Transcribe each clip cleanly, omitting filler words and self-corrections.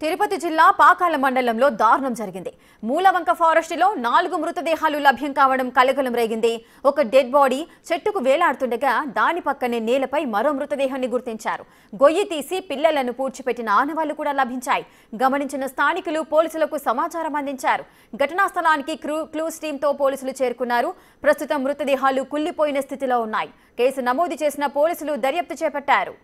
తిరుపతి జిల్లా పాకాల మండలంలో దారుణం జరిగింది. మూలవంక ఫారెస్ట్లో 4 మృతదేహాలు లభ్యం కావడం కలకలం రేగింది. ఒక డెడ్ బాడీ చెట్టుకు వేలాడుతుండగా దాని పక్కనే నేలపై మరో మృతదేహాన్ని గుర్తించారు. గొయ్యి తీసి పిల్లలను పూడ్చిపెట్టిన ఆనవాళ్లు కూడా లభించాయి. గమనించిన స్థానికులు పోలీసులకు సమాచారం అందించారు. ఘటనా స్థలానికి క్లూస్ టీంతో పోలీసులు చేరుకున్నారు. ప్రస్తుతం మృతదేహాలు కుళ్లిపోయిన స్థితిలో ఉన్నాయి. కేసు నమోదు చేసిన పోలీసులు దర్యాప్తు చేపట్టారు.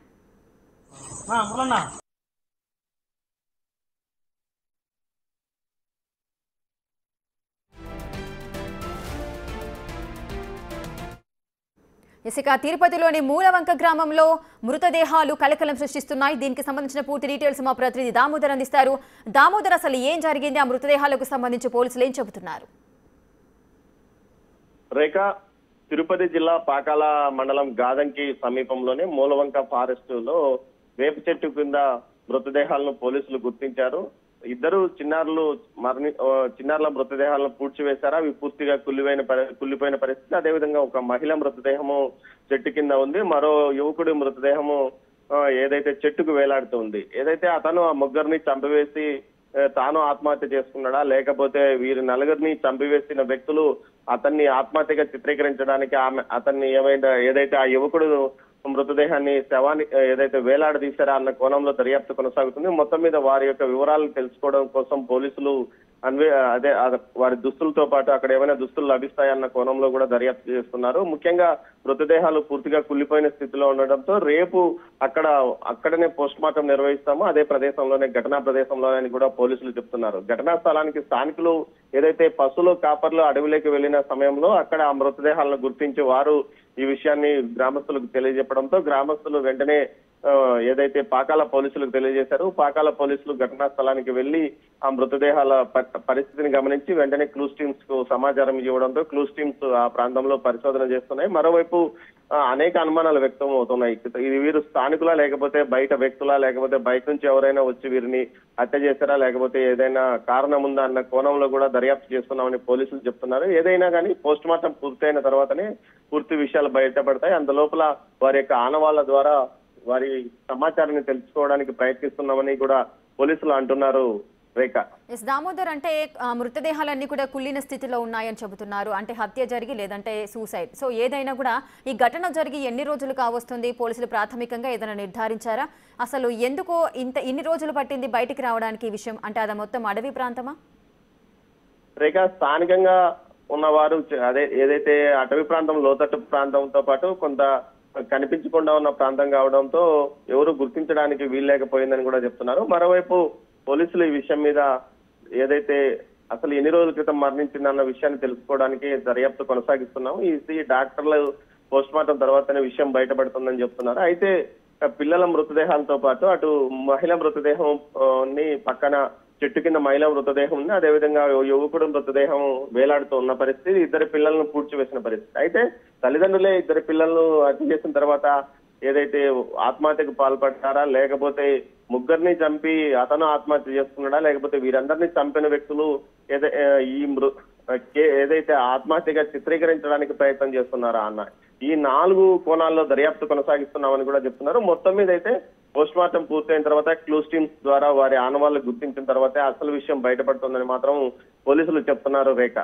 ఇసుక తిరుపతిలోని మూలవంక గ్రామంలో మృతదేహాలు కలకలం సృష్టిస్తున్నాయి. దీనికి సంబంధించిన పూర్తి డీటెయిల్స్ మా ప్రతినిధి దామోదర్ అందిస్తారు. దామోదర్, అసలు ఏం జరిగింది? ఆ మృతదేహాలకు సంబంధించి పోలీసులు ఏం చెబుతున్నారు? రేఖ, తిరుపతి జిల్లా పాకాల మండలం గాదంకి సమీపంలోనే మూలవంక ఫారెస్ట్ లో వేప చెట్టు కింద మృతదేహాలను పోలీసులు గుర్తించారు. ఇద్దరు చిన్నారుల మృతదేహాలను పూడ్చివేశారు. అవి పూర్తిగా కుళ్ళిపోయిన పరిస్థితి. అదేవిధంగా ఒక మహిళ మృతదేహము చెట్టు కింద ఉంది. మరో యువకుడి మృతదేహము ఏదైతే చెట్టుకు వేలాడుతుంది. ఏదైతే అతను ఆ ముగ్గురిని చంపివేసి తాను ఆత్మహత్య చేసుకున్నాడా, లేకపోతే వీరి నలుగురిని చంపివేసిన వ్యక్తులు అతన్ని ఆత్మహత్యగా చిత్రీకరించడానికి అతన్ని ఏదైతే ఆ యువకుడు మృతదేహాన్ని శవాన్ని ఏదైతే వేలాడదీశారా అన్న కోణంలో దర్యాప్తు కొనసాగుతుంది. మొత్తం మీద వారి యొక్క వివరాలను తెలుసుకోవడం కోసం పోలీసులు వారి దుస్తులతో పాటు అక్కడ ఏమైనా దుస్తులు లభిస్తాయన్న కోణంలో కూడా దర్యాప్తు చేస్తున్నారు. ముఖ్యంగా మృతదేహాలు పూర్తిగా కుళ్ళిపోయిన స్థితిలో ఉండడంతో రేపు అక్కడనే పోస్ట్ మార్టం నిర్వహిస్తాము, అదే ప్రదేశంలోనే ఘటనా ప్రదేశంలోనే కూడా పోలీసులు చెప్తున్నారు. ఘటనా స్థలానికి స్థానికులు ఏదైతే పశువులు కాపర్లు అడవిలోకి వెళ్లిన సమయంలో అక్కడ ఆ మృతదేహాలను గుర్తించి వారు ఈ విషయాన్ని గ్రామస్తులకు తెలియజెప్పడంతో గ్రామస్తులు వెంటనే ఏదైతే పాకాల పోలీసులకు తెలియజేశారు. పాకాల పోలీసులు ఘటనా స్థలానికి వెళ్లి ఆ మృతదేహాల పరిస్థితిని గమనించి వెంటనే క్లూస్ టీమ్స్ కు సమాచారం ఇవ్వడంతో క్లూస్ టీమ్స్ ఆ ప్రాంతంలో పరిశోధన చేస్తున్నాయి. మరోవైపు అనేక అనుమానాలు వ్యక్తం అవుతున్నాయి. ఇది వీరు స్థానికులా, లేకపోతే బయట వ్యక్తులా, లేకపోతే బయట నుంచి ఎవరైనా వచ్చి వీరిని హత్య చేశారా, లేకపోతే ఏదైనా కారణం ఉందా అన్న కోణంలో కూడా దర్యాప్తు చేస్తున్నామని పోలీసులు చెప్తున్నారు. ఏదైనా కానీ పోస్ట్ మార్టం పూర్తయిన తర్వాతనే పూర్తి విషయాలు బయటపడతాయి. అందులోపల వారి యొక్క ఆనవాళ్ల ద్వారా వారి సమాచారాన్ని తెలుసుకోవడానికి ప్రయత్నిస్తున్నామని కూడా పోలీసులు అంటున్నారు. రేఖ, దామోదర్, అంటే మృతదేహాలన్నీ కూడా కుళ్ళిన స్థితిలో ఉన్నాయని చెబుతున్నారు. అంటే హత్య జరిగి లేదంటే సూసైడ్, సో ఏదైనా కూడా ఈ ఘటన జరిగి ఎన్ని రోజులు కావస్తుంది? పోలీసులు ప్రాథమికంగా ఏదైనా నిర్ధారించారా? అసలు ఎందుకు ఇన్ని రోజులు పట్టింది బయటికి రావడానికి ఈ విషయం? అంటే అది మొత్తం అడవి ప్రాంతమా? రేఖ, స్థానికంగా ఉన్నవారు ఏదైతే అటవీ ప్రాంతం, లోతట్టు ప్రాంతంతో పాటు కొంత కనిపించకుండా ఉన్న ప్రాంతం కావడంతో ఎవరు గుర్తించడానికి వీల్లేకపోయిందని కూడా చెప్తున్నారు. మరోవైపు పోలీసులు ఈ విషయం మీద ఏదైతే అసలు ఎన్ని రోజుల క్రితం మరణించిందన్న విషయాన్ని తెలుసుకోవడానికి దర్యాప్తు కొనసాగిస్తున్నాము. ఈ డాక్టర్లు పోస్ట్ మార్టం తర్వాతనే విషయం బయటపడుతుందని చెప్తున్నారు. అయితే పిల్లల మృతదేహాలతో పాటు అటు మహిళ మృతదేహం పక్కన చెట్టు కింద మహిళా మృతదేహం ఉంది. అదేవిధంగా యువకుడు మృతదేహం వేలాడుతూ ఉన్న పరిస్థితి, ఇద్దరు పిల్లలను పూడ్చివేసిన పరిస్థితి. అయితే తల్లిదండ్రులే ఇద్దరు పిల్లలను హత్య చేసిన తర్వాత ఏదైతే ఆత్మహత్యకు పాల్పడ్డారా, లేకపోతే ముగ్గురిని చంపి అతను ఆత్మహత్య చేసుకున్నాడా, లేకపోతే వీరందరినీ చంపిన వ్యక్తులు ఏదైతే ఆత్మహత్యగా చిత్రీకరించడానికి ప్రయత్నం చేస్తున్నారా అన్న ఈ 4 కోణాల్లో దర్యాప్తు కొనసాగిస్తున్నామని కూడా చెప్తున్నారు. మొత్తం మీద అయితే పోస్ట్ మార్టం పూర్తయిన తర్వాత క్లూస్ టీమ్స్ ద్వారా వారి ఆనవాళ్లు గుర్తించిన తర్వాత అసలు విషయం బయటపడుతుందని మాత్రం పోలీసులు చెప్తున్నారు. రేఖ.